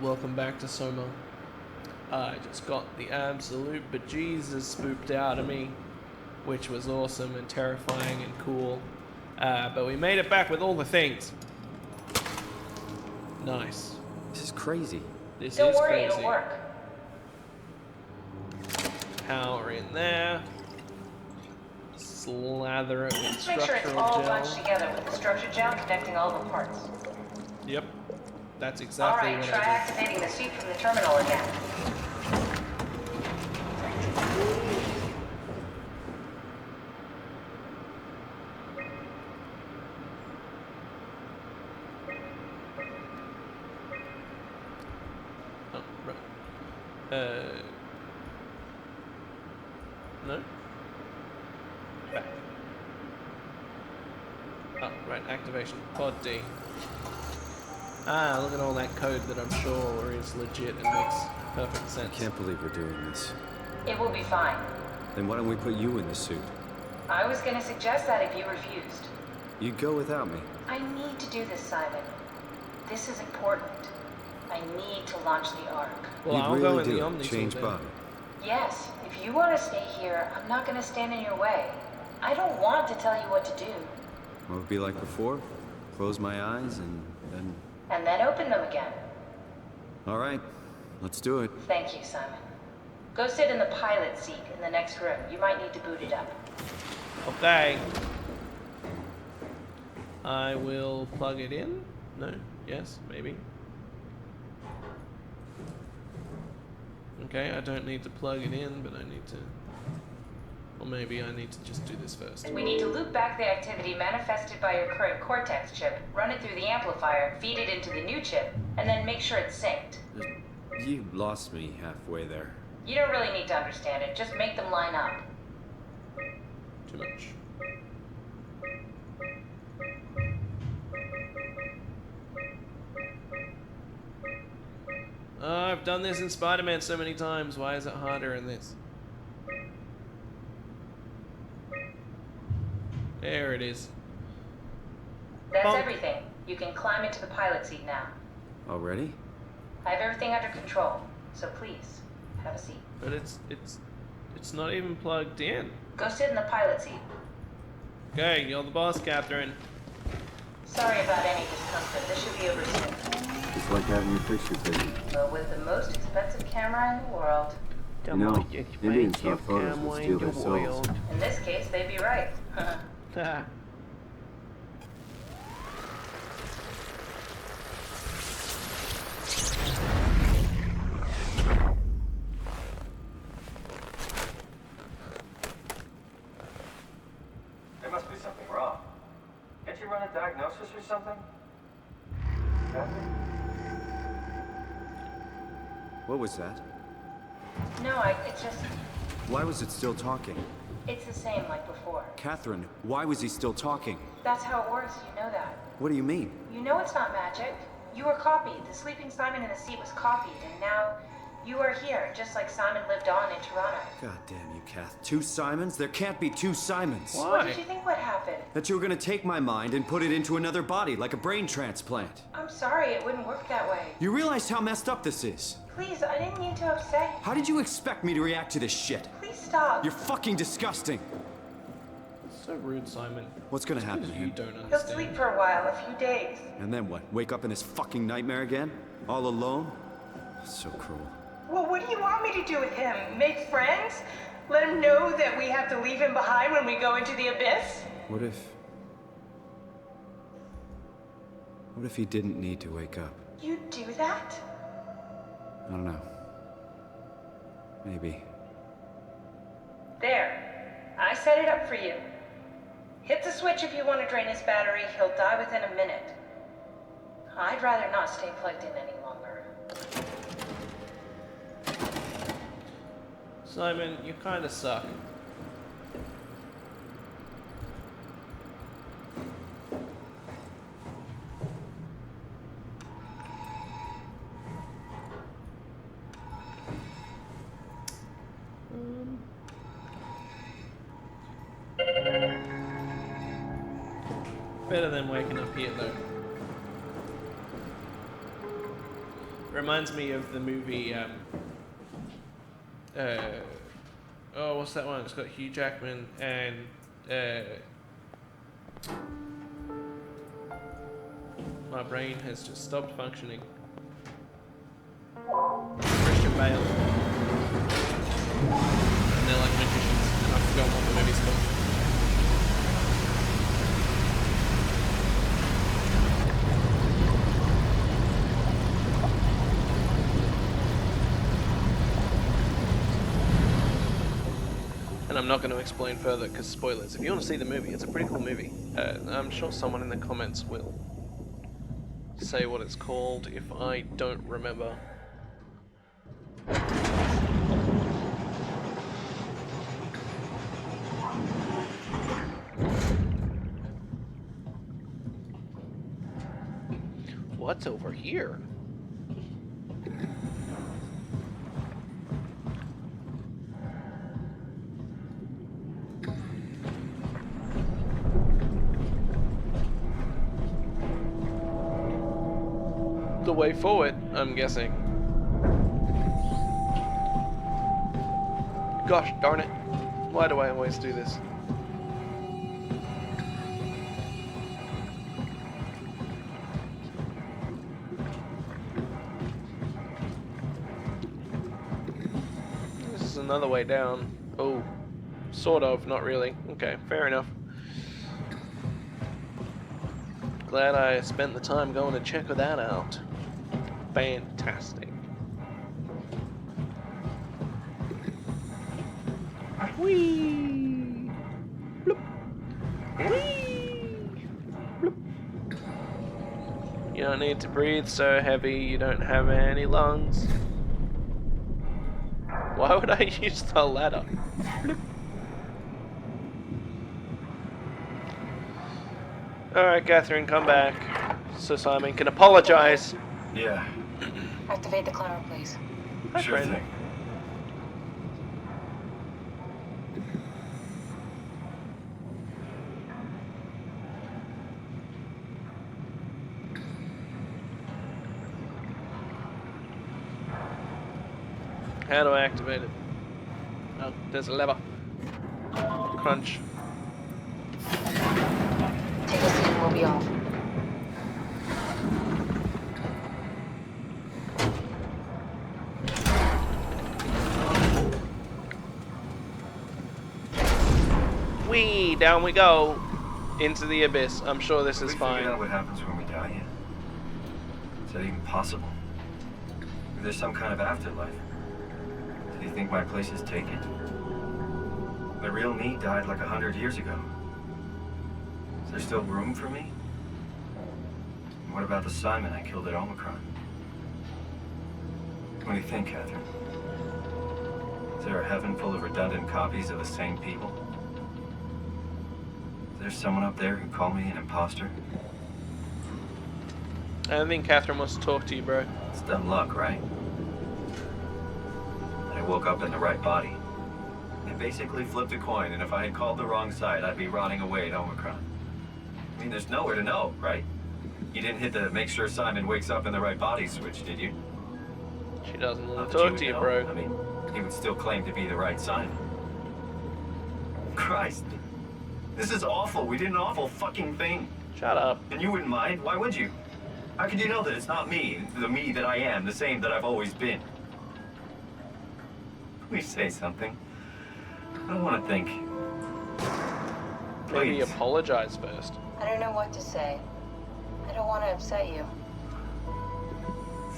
welcome back to SOMA. I just got the absolute bejesus spooked out of me, which was awesome and terrifying and cool. But we made it back with all the things. Nice. This is crazy. Don't worry, crazy. it'll work. Power in there. Slather it with Let's make structural sure it's all gel. bunched together with the structure gel connecting all the parts. Yep. That's exactly Alright, what try I did. activating the suit from the terminal again. Oh, right. No? Back. Oh, right, activation. Pod D. Ah, look at all that code that I'm sure is legit and makes perfect I sense. can't believe we're doing this. It will be fine. Then why don't we put you in the suit? I was gonna suggest that if you refused. You'd go without me. I need to do this, Simon. This is important. I need to launch the Ark. Well, You'd I'll really go in do the it. Omni Change tool then. body. Yes, if you want to stay here, I'm not gonna stand in your way. I don't want to tell you what to do. What would it be like before? Close my eyes and then... And then open them again. All right, let's do it. Thank you, Simon. Go sit in the pilot seat in the next room. You might need to boot it up. Okay. I will plug it in. No. Yes. Maybe. Okay, I don't need to plug it in, but I need to... Or maybe I need to just do this first. We need to loop back the activity manifested by your current Cortex chip, run it through the amplifier, feed it into the new chip, and then make sure it's synced. You lost me halfway there. You don't really need to understand it, just make them line up. Too much. Oh, I've done this in Spider-Man so many times. Why is it harder in this? There it is. That's Bonk. everything. You can climb into the pilot seat now. Already? I have everything under control, so please, have a seat. But it's not even plugged in. Go sit in the pilot seat. Okay, you're the boss, Catherine. Sorry about any discomfort. This should be over soon. It's like having your picture taken. But with the most expensive camera in the world, You know, Indians thought photos would steal their souls. in this case, they'd be right. There must be something wrong. Can't you run a diagnosis or something? What was that? No, it's just, Why was it still talking? it's the same like before. Catherine, why was he still talking? That's how it works, you know that. What do you mean? You know it's not magic. You were copied. The sleeping Simon in the seat was copied, and now you are here, just like Simon lived on in Toronto. God damn you, Kath. 2 Simons? There can't be 2 Simons. Why? What did you think would happen? That you were gonna take my mind and put it into another body, like a brain transplant. I'm sorry, it wouldn't work that way. You realize how messed up this is? Please, I didn't mean to upset you. How did you expect me to react to this shit? Please stop. You're fucking disgusting. So rude, Simon. What's gonna happen to You him? don't He'll understand. sleep for a while, a few days. And then what? Wake up in this fucking nightmare again? All alone? So cruel. Well, what do you want me to do with him? Make friends? Let him know that we have to leave him behind when we go into the abyss? What if he didn't need to wake up? You'd do that? I don't know. Maybe. There. I set it up for you. Hit the switch if you want to drain his battery. He'll die within a minute. I'd rather not stay plugged in any longer. Simon, you kind of suck. Better than waking up here, though. Reminds me of the movie, what's that one? It's got Hugh Jackman and, my brain has just stopped functioning. Christian Bale. And they're like magicians, and I forgot what the movie's called. And I'm not going to explain further because spoilers. If you want to see the movie, it's a pretty cool movie. I'm sure someone in the comments will say what it's called if I don't remember. What's over here? The way forward, I'm guessing. Gosh darn it. Why do I always do this? This is another way down. Oh, sort of, not really. Okay, fair enough. Glad I spent the time going to check that out. Fantastic. Whee! Bloop. Whee! Bloop. You don't need to breathe so heavy, you don't have any lungs. Why would I use the ladder? Bloop. Alright, Catherine, come back so Simon can apologize. Yeah, Activate the climber, please. Hi, sure friend. thing. How do I activate it? Oh, there's a lever. Crunch. Take a seat and we'll be off. Whee! Down we go. Into the abyss. I'm sure this is Have we fine. figured out what happens when we die yet? Is that even possible? Is there some kind of afterlife? Do you think my place is taken? The real me died like 100 years ago. Is there still room for me? And what about the Simon I killed at Omicron? What do you think, Catherine? Is there a heaven full of redundant copies of the same people? Is there someone up there who called me an imposter? I don't think Catherine wants to talk to you, bro. It's dumb luck, right? I woke up in the right body. I basically flipped a coin, and if I had called the wrong side, I'd be rotting away at Omicron. I mean, there's nowhere to know, right? You didn't hit the make sure Simon wakes up in the right body switch, did you? She doesn't want Not to that talk to you, would bro. know. I mean, he would still claim to be the right Simon. Christ. This is awful. We did an awful fucking thing. Shut up. And you wouldn't mind? Why would you? How could you know that it's not me, the me that I am, the same that I've always been? Please say something. I don't want to think. Maybe Please. apologize first. I don't know what to say. I don't want to upset you.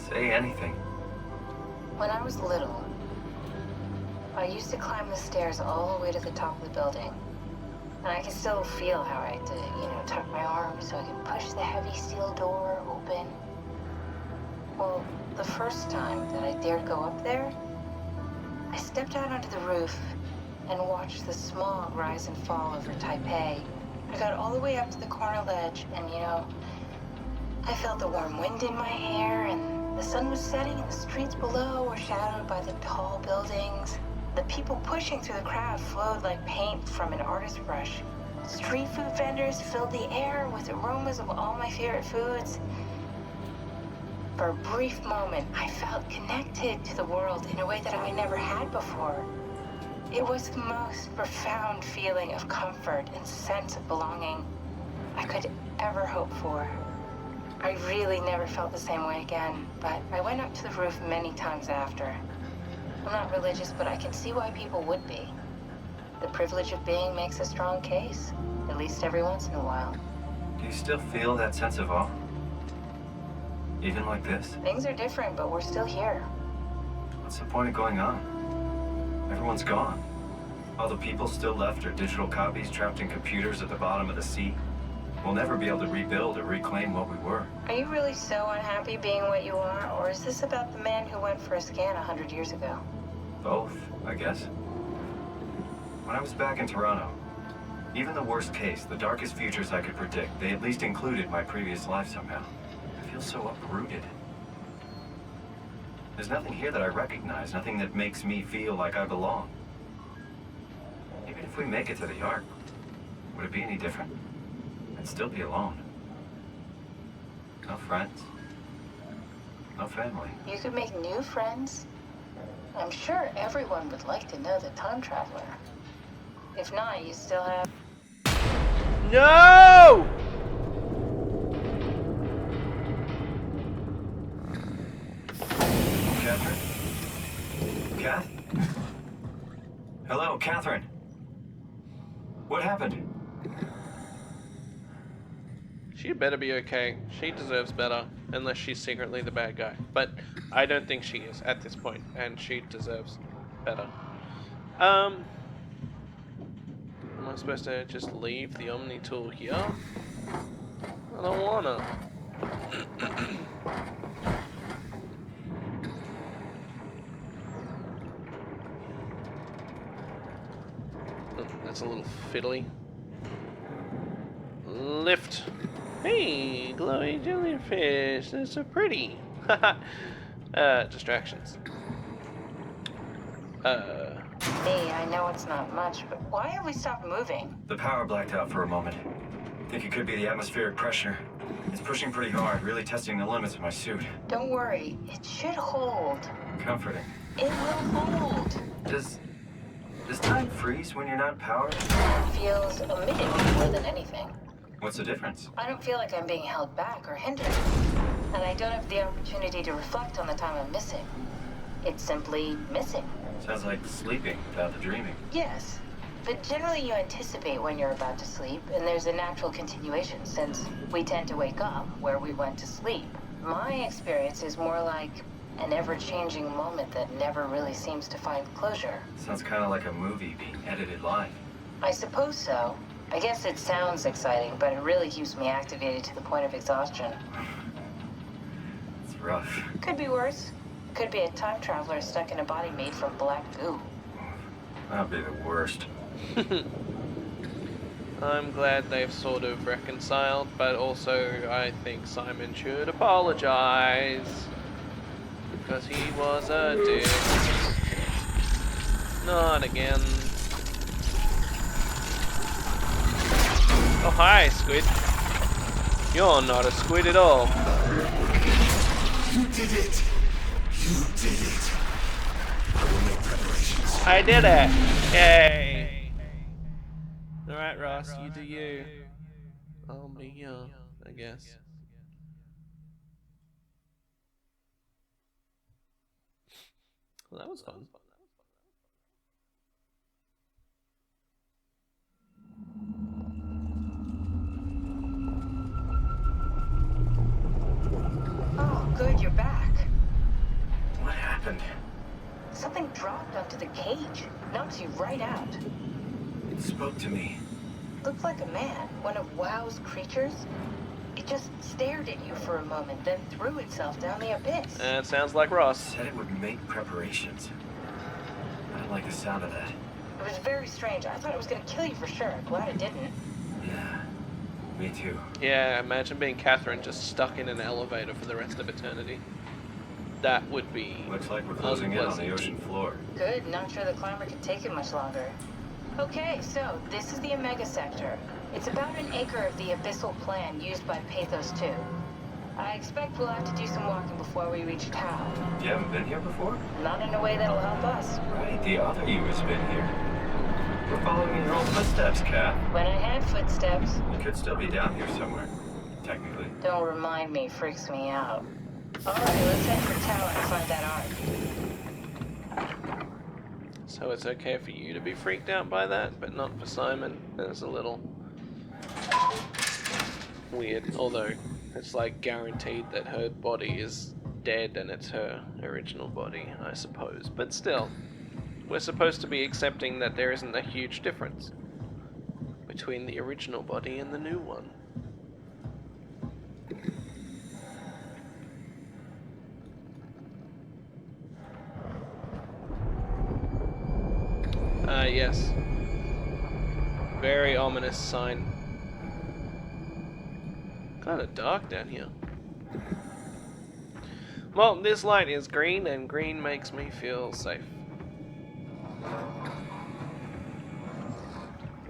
Say anything. When I was little, I used to climb the stairs all the way to the top of the building. And I can still feel how I had to, tuck my arm so I could push the heavy steel door open. Well, the first time that I dared go up there, I stepped out onto the roof and watched the smog rise and fall over Taipei. I got all the way up to the corner ledge and, I felt the warm wind in my hair and the sun was setting and the streets below were shadowed by the tall buildings. The people pushing through the crowd flowed like paint from an artist's brush. Street food vendors filled the air with aromas of all my favorite foods. For a brief moment, I felt connected to the world in a way that I never had before. It was the most profound feeling of comfort and sense of belonging I could ever hope for. I really never felt the same way again, but I went up to the roof many times after. I'm not religious, but I can see why people would be. The privilege of being makes a strong case, at least every once in a while. Do you still feel that sense of awe? Even like this? Things are different, but we're still here. What's the point of going on? Everyone's gone. All the people still left are digital copies trapped in computers at the bottom of the sea. We'll never be able to rebuild or reclaim what we were. Are you really so unhappy being what you are, or is this about the man who went for a scan 100 years ago? Both, I guess. When I was back in Toronto, even the worst case, the darkest futures I could predict, they at least included my previous life somehow. I feel so uprooted. There's nothing here that I recognize, nothing that makes me feel like I belong. Even if we make it to the Ark, would it be any different? I'd still be alone. No friends. No family. You could make new friends. I'm sure everyone would like to know the time traveler. If not, you still have... No! Catherine? Kath? Hello, Catherine. What happened? She better be okay. She deserves better, unless she's secretly the bad guy. But I don't think she is at this point, and she deserves better. Am I supposed to just leave the Omni tool here? I don't wanna. That's a little fiddly. Lift. Hey, glowy jellyfish. They're so pretty. Distractions. Me, I know it's not much, but why have we stopped moving? The power blacked out for a moment. Think it could be the atmospheric pressure. It's pushing pretty hard, really testing the limits of my suit. Don't worry, it should hold. Comforting. It will hold. Does time freeze when you're not powered? It feels omitted more than anything. What's the difference? I don't feel like I'm being held back or hindered. And I don't have the opportunity to reflect on the time I'm missing. It's simply missing. Sounds like sleeping without the dreaming. Yes, but generally you anticipate when you're about to sleep, and there's a natural continuation since we tend to wake up where we went to sleep. My experience is more like an ever-changing moment that never really seems to find closure. Sounds kind of like a movie being edited live. I suppose so. I guess it sounds exciting, but it really keeps me activated to the point of exhaustion. It's rough. Could be worse. Could be a time traveler stuck in a body made from black goo. That'd be the worst. I'm glad they've sort of reconciled, but also I think Simon should apologize. Because he was a dick. Not again. Oh, hi, squid. You're not a squid at all. You did it! You did it! I will make preparations. I did it! Yay! Alright, Ross, you do you. I'll be here, I guess. Well, that was fun. Oh, good, you're back. What happened? Something dropped onto the cage. Knocks you right out. It spoke to me. Looked like a man, one of WoW's creatures. It just stared at you for a moment, then threw itself down the abyss. That sounds like Ross. Said it would make preparations. I don't like the sound of that. It was very strange. I thought it was going to kill you for sure. Glad it didn't. Yeah, me too. Yeah, imagine being Catherine just stuck in an elevator for the rest of eternity. That would be Looks like we're closing in on the unpleasant. ocean floor. Good, not sure the climber can take it much longer. Okay, so this is the Omega Sector. It's about an acre of the abyssal plan used by Pathos 2. I expect we'll have to do some walking before we reach Tau. You haven't been here before? Not in a way that'll help us. Right, the other you has been here. We're following in your old footsteps, Kat. When I had footsteps, You could still be down here somewhere, technically. don't remind me, freaks me out. Alright, let's head for Tau and find that ark. So it's okay for you to be freaked out by that, but not for Simon. That's a little weird, although it's like guaranteed that her body is dead and it's her original body, I suppose. But still, we're supposed to be accepting that there isn't a huge difference between the original body and the new one. Yes. Very ominous sign. Kinda dark down here. Well, this light is green, and green makes me feel safe.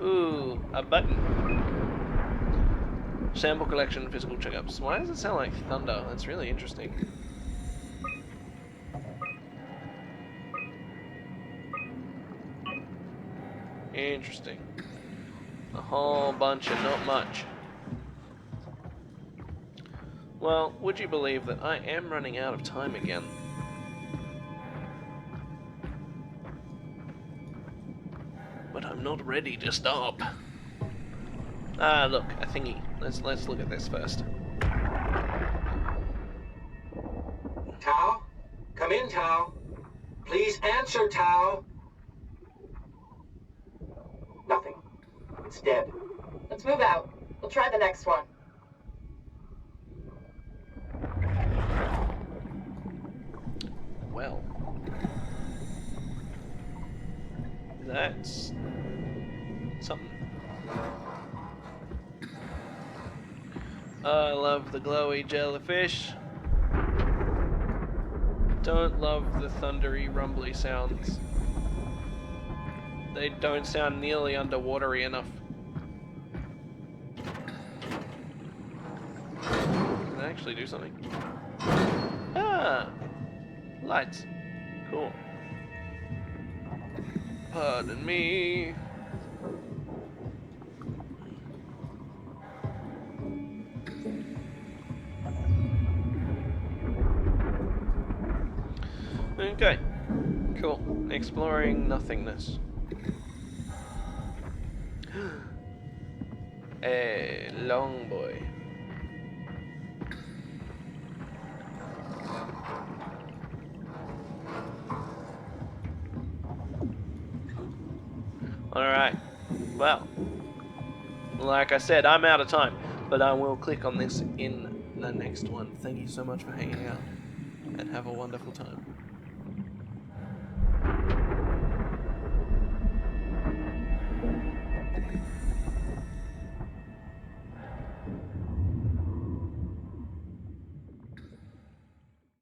Ooh, a button. Sample collection, physical checkups. Why does it sound like thunder? That's really interesting. Interesting. A whole bunch and not much. Well, would you believe that I am running out of time again? But I'm not ready to stop. Ah, look, a thingy. Let's look at this first. Tau? Come in, Tau. Please answer, Tau. Nothing. It's dead. Let's move out. We'll try the next one. Well, that's something. I love the glowy jellyfish. Don't love the thundery, rumbly sounds. They don't sound nearly underwatery enough. Can I actually do something? Ah! Lights. Cool. Pardon me. Okay. Cool. Exploring nothingness. A long boy. Alright. Well, like I said, I'm out of time, but I will click on this in the next one. Thank you so much for hanging out, and have a wonderful time.